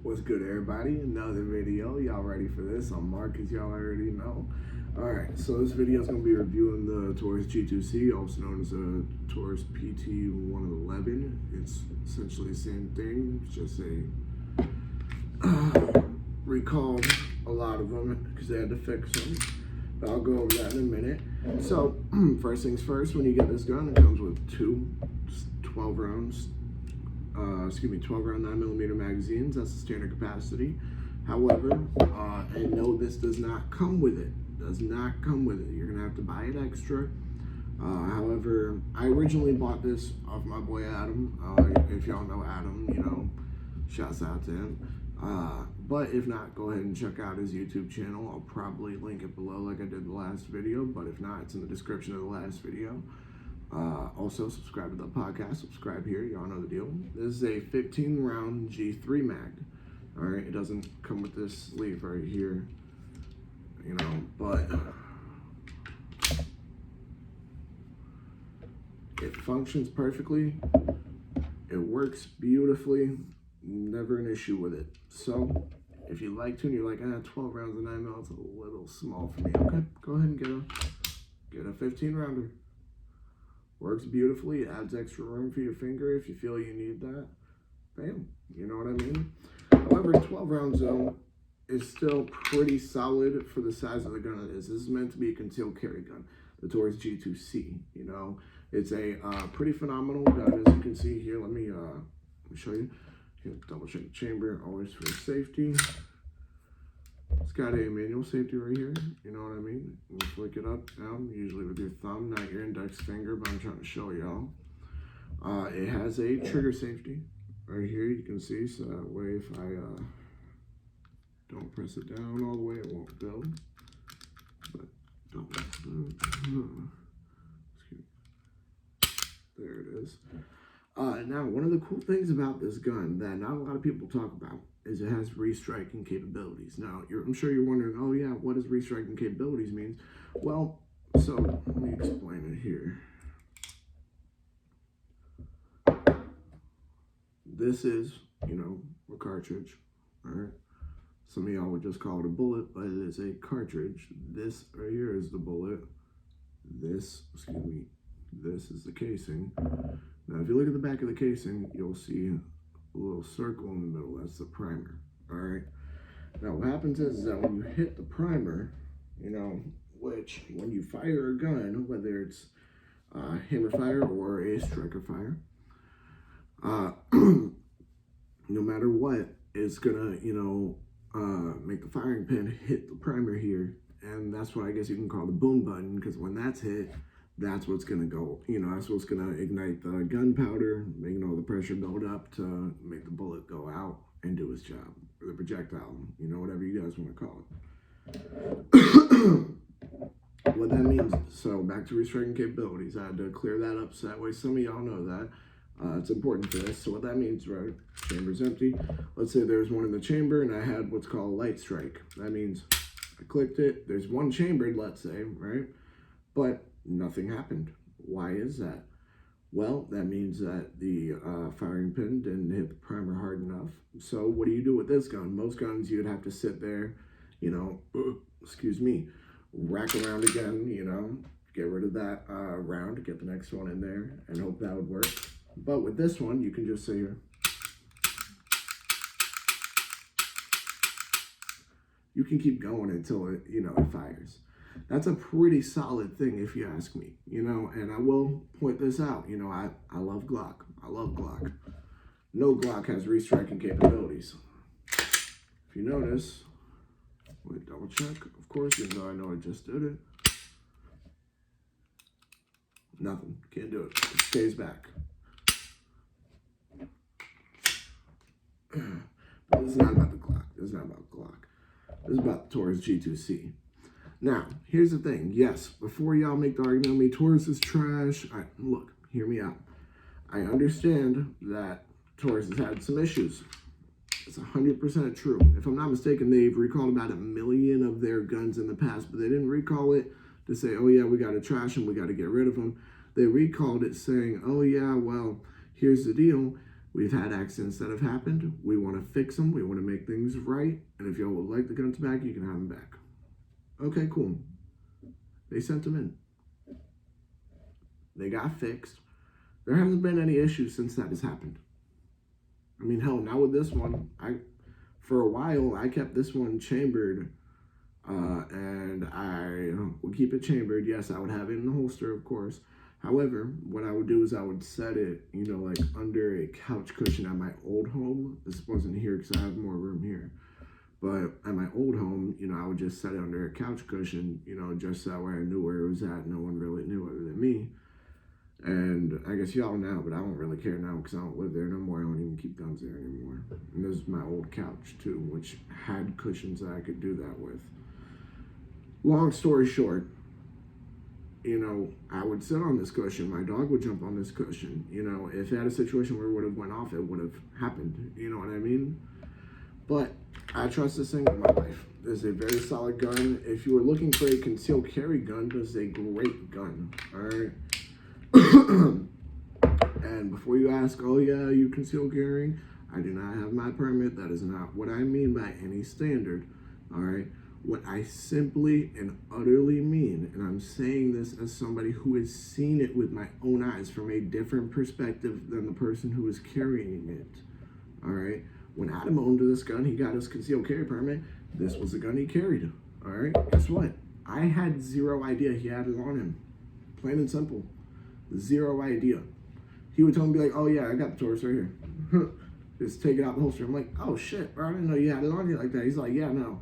What's good, everybody? Another video. Y'all ready for this? I'm Mark, as y'all already know. Alright, so this video is going to be reviewing the Taurus G2C, also known as a Taurus PT111. It's essentially the same thing, it's just recalled a lot of them because they had to fix them. But I'll go over that in a minute. So, first things first, when you get this gun, it comes with two 12 rounds 12 round 9mm magazines. That's the standard capacity. However, and no, this does not come with it. Does not come with it. You're gonna have to buy it extra. However, I originally bought this off my boy Adam. If y'all know Adam, you know, shouts out to him. But if not, go ahead and check out his YouTube channel. I'll probably link it below like I did the last video, but if not, it's in the description of the last video. Also, subscribe to the podcast, subscribe here, y'all know the deal. This is a 15 round G3 mag. Alright, it doesn't come with this sleeve right here, you know, but it functions perfectly. It works beautifully, never an issue with it. So, if you like to and you're like, 12 rounds of 9mm, it's a little small for me. Okay, go ahead and get a 15 rounder. Works beautifully, it adds extra room for your finger if you feel you need that. Bam, you know what I mean? However, 12 round zone is still pretty solid for the size of the gun it is. This is meant to be a concealed carry gun, the Taurus G2C, you know? It's a pretty phenomenal gun, as you can see here. Let me show you. Double check the chamber, always for safety. It's got a manual safety right here, you know what I mean? You flick it up, down, usually with your thumb, not your index finger, but I'm trying to show y'all. It has a trigger safety right here, you can see, so that way if I don't press it down all the way, it won't go. But don't there it is. Now, one of the cool things about this gun that not a lot of people talk about is it has restriking capabilities. Now, I'm sure you're wondering, oh yeah, what does restriking capabilities mean? Well, so let me explain it here. This is, you know, a cartridge, all right? Some of y'all would just call it a bullet, but it is a cartridge. This right here is the bullet. This is the casing. Now, if you look at the back of the casing, you'll see a little circle in the middle. That's the primer, all right? Now, what happens is that when you hit the primer, you know, which when you fire a gun, whether it's hammer fire or a striker fire, no matter what, it's gonna, you know, make the firing pin hit the primer here, and that's what I guess you can call the boom button, because when that's hit, that's what's gonna go, you know, that's what's gonna ignite the gunpowder, making all the pressure build up to make the bullet go out and do its job, or the projectile, you know, whatever you guys want to call it. What that means, so back to restricting capabilities, I had to clear that up so that way some of y'all know that. It's important for this. So what that means, right, chamber's empty. Let's say there's one in the chamber and I had what's called a light strike. That means I clicked it, there's one chambered, let's say, right, but nothing happened. Why is that? Well, that means that the firing pin didn't hit the primer hard enough. So what do you do with this gun? Most guns you'd have to sit there, you know, rack around again, you know, get rid of that round, get the next one in there, and hope that would work. But with this one, you can just sit here. You can keep going until it, you know, it fires. That's a pretty solid thing if you ask me, you know, and I will point this out, you know, I love Glock. I love Glock. No Glock has restriking capabilities. If you notice, wait, double check, of course, even though I know I just did it. Nothing, can't do it, it stays back. But this is not about the Glock, this is not about Glock. This is about the Taurus G2C. Now, here's the thing. Yes, before y'all make the argument on me, Taurus is trash. Look, hear me out. I understand that Taurus has had some issues. It's 100% true. If I'm not mistaken, they've recalled about 1 million of their guns in the past, but they didn't recall it to say, oh yeah, we got to trash them, we got to get rid of them. They recalled it saying, oh yeah, well, here's the deal. We've had accidents that have happened. We want to fix them. We want to make things right. And if y'all would like the guns back, you can have them back. Okay, cool. They sent them in. They got fixed. There hasn't been any issues since that has happened. I mean, hell, now with this one, for a while, I kept this one chambered. And I would keep it chambered. Yes, I would have it in the holster, of course. However, what I would do is I would set it, like under a couch cushion at my old home. This wasn't here because I have more room here. But at my old home, I would just set it under a couch cushion, just that way I knew where it was at. No one really knew other than me. And I guess y'all know, but I don't really care now because I don't live there no more. I don't even keep guns there anymore. And this is my old couch, too, which had cushions that I could do that with. Long story short, I would sit on this cushion. My dog would jump on this cushion. If it had a situation where it would have went off, it would have happened. You know what I mean? But I trust this thing with my life. This is a very solid gun. If you were looking for a concealed carry gun, this is a great gun. All right? And before you ask, oh yeah, you concealed carrying, I do not have my permit. That is not what I mean by any standard. All right? What I simply and utterly mean, and I'm saying this as somebody who has seen it with my own eyes from a different perspective than the person who is carrying it, all right? When Adam owned this gun, he got his concealed carry permit. This was the gun he carried, all right? Guess what? I had zero idea he had it on him. Plain and simple. Zero idea. He would tell me, be like, oh yeah, I got the Taurus right here. Just take it out the holster. I'm like, oh shit, bro, I didn't know you had it on you like that. He's like, yeah, no.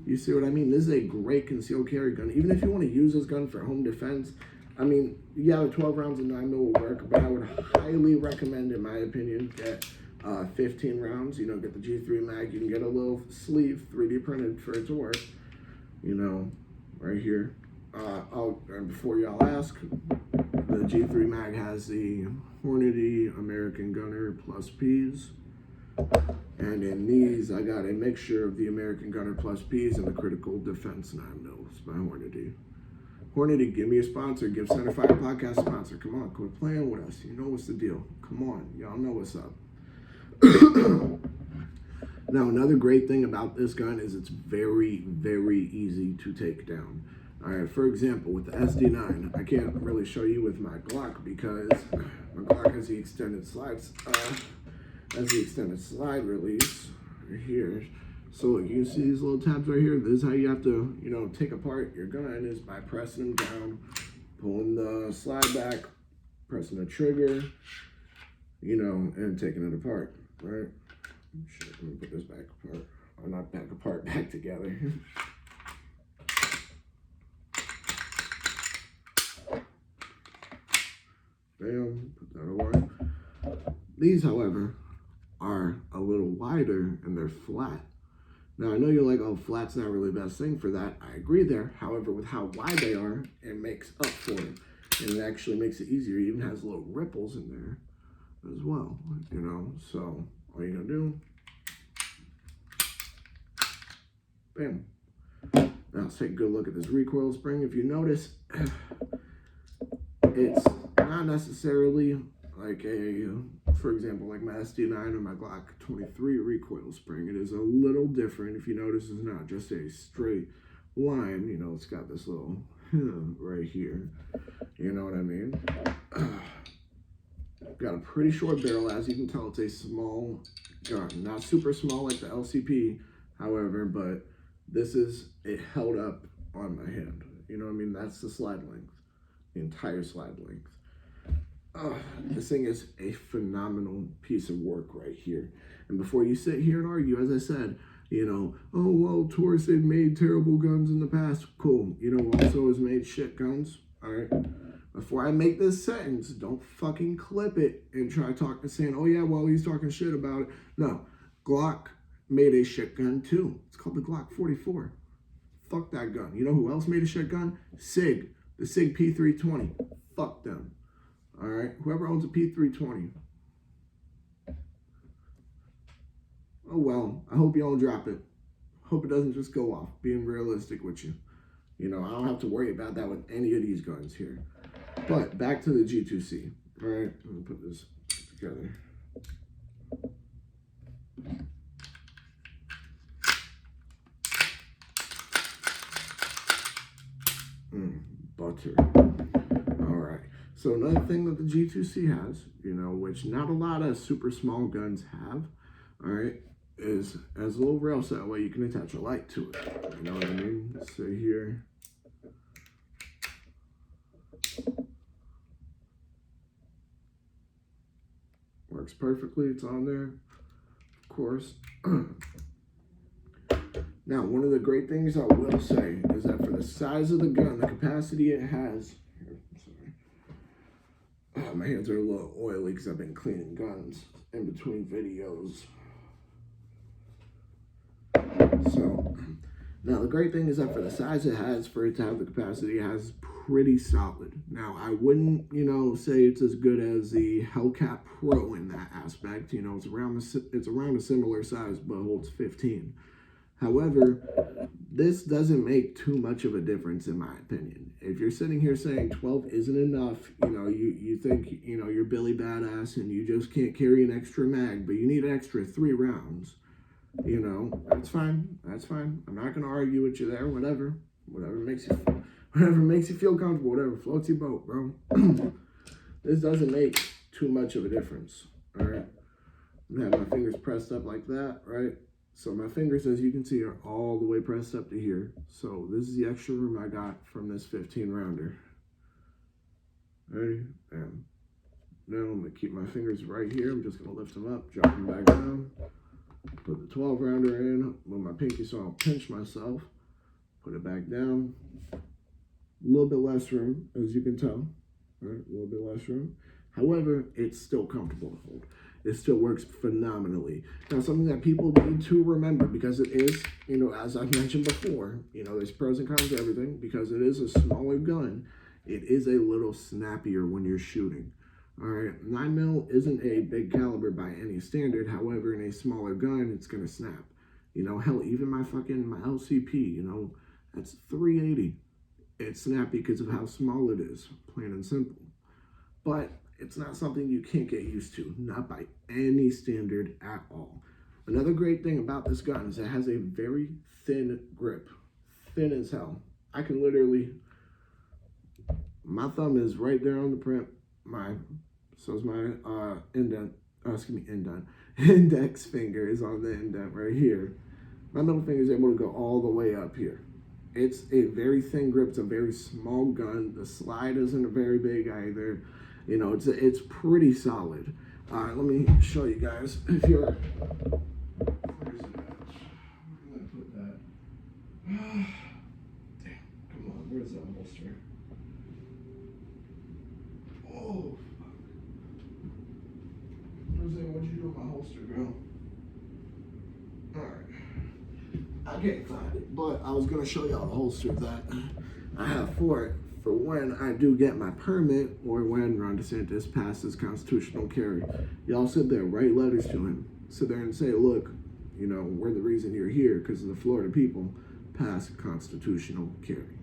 You see what I mean? This is a great concealed carry gun. Even if you want to use this gun for home defense, I mean, yeah, the 12 rounds of 9mm will work, but I would highly recommend, in my opinion, get 15 rounds. Get the G3 mag. You can get a little sleeve 3D printed for it to work. Right here. And before y'all ask, the G3 mag has the Hornady American Gunner Plus Ps. And in these, I got a mixture of the American Gunner Plus Ps and the Critical Defense 9mm by Hornady. Hornady, give me a sponsor. Give Centerfire Podcast a sponsor. Come on, quit playing with us. You know what's the deal. Come on. Y'all know what's up. Now, another great thing about this gun is it's very, very easy to take down. All right, for example, with the SD9, I can't really show you with my Glock because my Glock has the extended slides. As the extended slide release right here. So look, you see these little tabs right here? This is how you have to, take apart your gun is by pressing them down, pulling the slide back, pressing the trigger, and taking it apart, right? Shit, let me put this back apart. Or not back apart, back together. Bam, put that away. These, however, are a little wider and they're flat. Now, I know you're like, oh, flat's not really the best thing for that. I agree there. However, with how wide they are, it makes up for it. And it actually makes it easier. It even has little ripples in there as well, So, all you're going to do, bam. Now, let's take a good look at this recoil spring. If you notice, it's not necessarily like for example, like my SD9 or my Glock 23 recoil spring. It is a little different. If you notice, it's not just a straight line. It's got this little right here. You know what I mean? Got a pretty short barrel. As you can tell, it's a small gun. Not super small like the LCP, however, but this is it held up on my hand. You know what I mean? That's the slide length, the entire slide length. This thing is a phenomenal piece of work right here. And before you sit here and argue, as I said, oh, well, Taurus, they've made terrible guns in the past. Cool. Also has made shit guns. All right. Before I make this sentence, don't fucking clip it and try talking, saying, oh, yeah, well, he's talking shit about it. No. Glock made a shit gun, too. It's called the Glock 44. Fuck that gun. You know who else made a shit gun? SIG. The SIG P320. Fuck them. All right, whoever owns a P320. Oh, well, I hope you don't drop it. Hope it doesn't just go off, being realistic with you. I don't have to worry about that with any of these guns here. But back to the G2C. All right, let me put this together. Chapter. All right. So another thing that the G2C has, you know, which not a lot of super small guns have, all right, is as a little rail set. That way you can attach a light to it. You know what I mean? So here. Works perfectly. It's on there, of course. Now, one of the great things I will say is that for the size of the gun, the capacity it has, here, sorry. My hands are a little oily because I've been cleaning guns in between videos. So, now the great thing is that for the size it has, for it to have the capacity it has, pretty solid. Now, I wouldn't, you know, say it's as good as the Hellcat Pro in that aspect. You know, it's around a similar size, but holds 15. However, this doesn't make too much of a difference in my opinion. If you're sitting here saying 12 isn't enough, you know, you think, you know, you're Billy Badass and you just can't carry an extra mag, but you need an extra 3 rounds, you know, that's fine. That's fine. I'm not going to argue with you there. Whatever makes you feel comfortable, whatever floats your boat, bro. This doesn't make too much of a difference. All right. I have my fingers pressed up like that, right? So my fingers, as you can see, are all the way pressed up to here. So this is the extra room I got from this 15 rounder. Ready? And now I'm going to keep my fingers right here. I'm just going to lift them up, drop them back down, put the 12 rounder in with my pinky so I don't pinch myself, put it back down. A little bit less room, as you can tell. Right? A little bit less room. However, it's still comfortable to hold. It still works phenomenally. Now, something that people need to remember, because it is, you know, as I've mentioned before, you know, there's pros and cons to everything. Because it is a smaller gun, it is a little snappier when you're shooting. All right, 9mm isn't a big caliber by any standard. However, in a smaller gun, it's gonna snap. You know, hell, even my LCP, you know, that's 380. It's snappy because of how small it is, plain and simple. But it's not something you can't get used to, not by any standard at all. Another great thing about this gun is it has a very thin grip, thin as hell. I can literally, my thumb is right there on the print, so is my index finger is on the indent right here. My middle finger is able to go all the way up here. It's a very thin grip, it's a very small gun. The slide isn't very big either. You know, it's pretty solid. Let me show you guys. If you're, where's it at? Where did I put that? Damn, come on, where's that holster? Oh, fuck. What'd you do with my holster, girl? Alright. I can't find it, but I was gonna show y'all the holster that I have for it. For when I do get my permit or when Ron DeSantis passes constitutional carry. Y'all sit there, write letters to him. Sit there and say, look, you know, we're the reason you're here because the Florida people passed constitutional carry.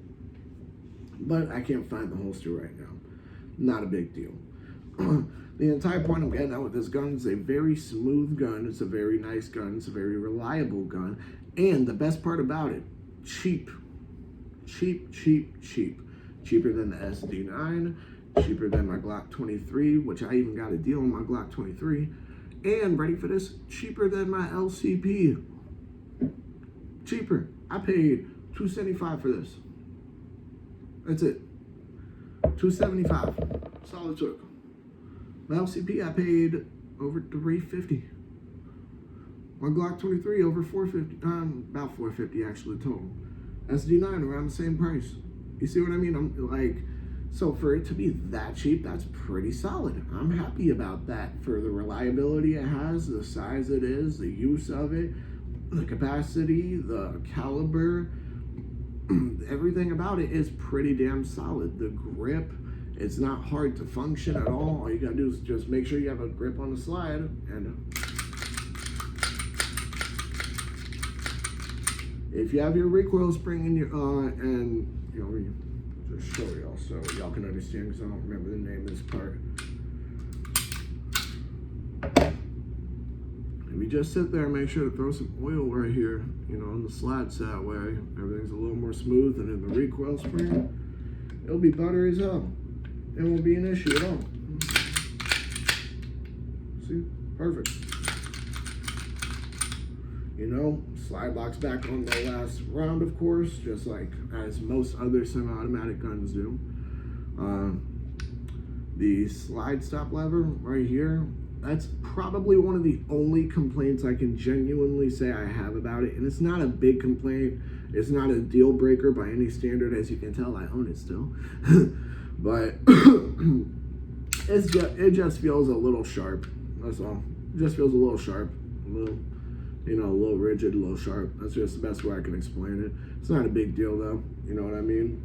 But I can't find the holster right now. Not a big deal. The entire point I'm getting at with this gun is a very smooth gun. It's a very nice gun. It's a very reliable gun. And the best part about it, cheap. Cheap, cheap, cheap. Cheaper than the SD9, cheaper than my Glock 23, which I even got a deal on my Glock 23, and ready for this, cheaper than my LCP. Cheaper. I paid $275 for this. That's it. $275. That's all it took. My LCP I paid over $350. My Glock 23 over $450. About $450 actually total. SD9 around the same price. You see what I mean? I'm like, so for it to be that cheap, that's pretty solid. I'm happy about that for the reliability it has, the size it is, the use of it, the capacity, the caliber, everything about it is pretty damn solid. The grip, it's not hard to function at all. All you gotta do is just make sure you have a grip on the slide and if you have your recoil spring in your, and you know, just show y'all so y'all can understand because I don't remember the name of this part. If you just sit there and make sure to throw some oil right here, you know, on the slide so that way everything's a little more smooth, and in the recoil spring, It'll be buttery as hell. It won't be an issue at all. See? Perfect. You know, slide locks back on the last round, of course, just like as most other semi-automatic guns do. The slide stop lever right here, that's probably one of the only complaints I can genuinely say I have about it. And it's not a big complaint. It's not a deal breaker by any standard. As you can tell, I own it still. But it just feels a little sharp. That's all. It just feels a little sharp. A little, you know, a little rigid, a little sharp. That's just the best way I can explain it. It's not a big deal, though. You know what I mean?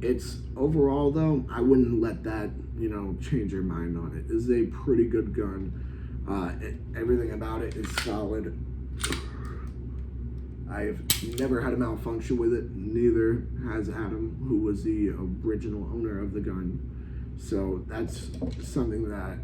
It's overall, though, I wouldn't let that, you know, change your mind on it. It's a pretty good gun. Everything about it is solid. I've never had a malfunction with it. Neither has Adam, who was the original owner of the gun. So that's something that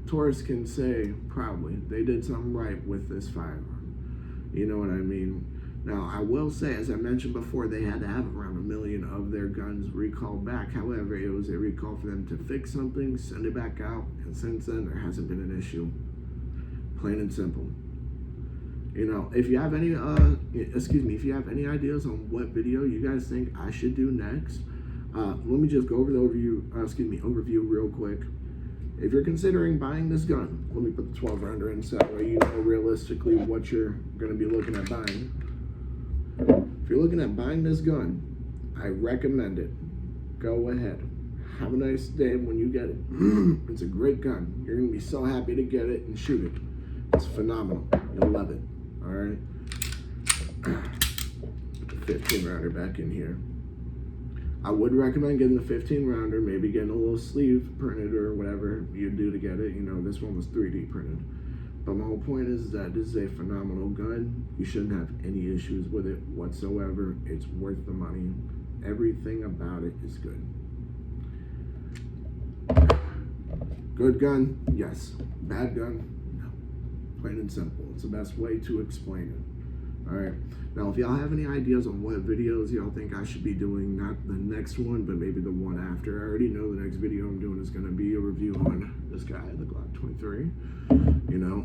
Taurus can say proudly. They did something right with this firearm. You know what I mean? Now, I will say, as I mentioned before, they had to have around 1 million of their guns recalled back. However, it was a recall for them to fix something, send it back out, and since then, there hasn't been an issue. Plain and simple. You know, if you have any, if you have any ideas on what video you guys think I should do next, let me just go over the overview real quick. If you're considering buying this gun, let me put the 12 rounder in so that way you know realistically what you're going to be looking at buying. If you're looking at buying this gun, I recommend it. Go ahead. Have a nice day when you get it. It's a great gun. You're going to be so happy to get it and shoot it. It's phenomenal. You'll love it. All right. 15 rounder back in here. I would recommend getting the 15 rounder, maybe getting a little sleeve printed or whatever you do to get it. You know, this one was 3D printed. But my whole point is that this is a phenomenal gun. You shouldn't have any issues with it whatsoever. It's worth the money. Everything about it is good. Good gun? Yes. Bad gun? No. Plain and simple. It's the best way to explain it. Alright. Now, if y'all have any ideas on what videos y'all think I should be doing, not the next one, but maybe the one after. I already know the next video I'm doing is going to be a review on this guy, the Glock 23. You know?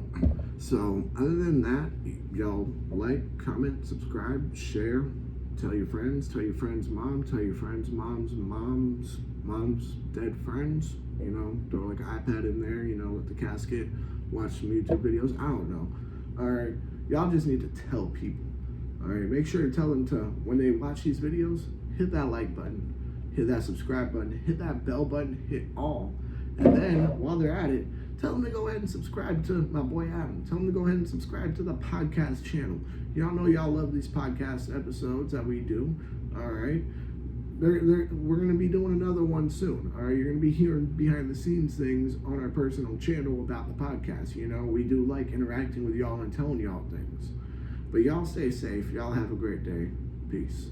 So, other than that, y'all like, comment, subscribe, share, tell your friends mom, tell your friends mom's dead friends. You know, throw like an iPad in there, you know, with the casket, watch some YouTube videos. I don't know. Alright, y'all just need to tell people. Alright, make sure to tell them to, when they watch these videos, hit that like button, hit that subscribe button, hit that bell button, hit all. And then, while they're at it, tell them to go ahead and subscribe to my boy Adam. Tell them to go ahead and subscribe to the podcast channel. Y'all know y'all love these podcast episodes that we do. Alright. We're going to be doing another one soon. All right, you're going to be hearing behind the scenes things on our personal channel about the podcast. You know, we do like interacting with y'all and telling y'all things. But y'all stay safe. Y'all have a great day. Peace.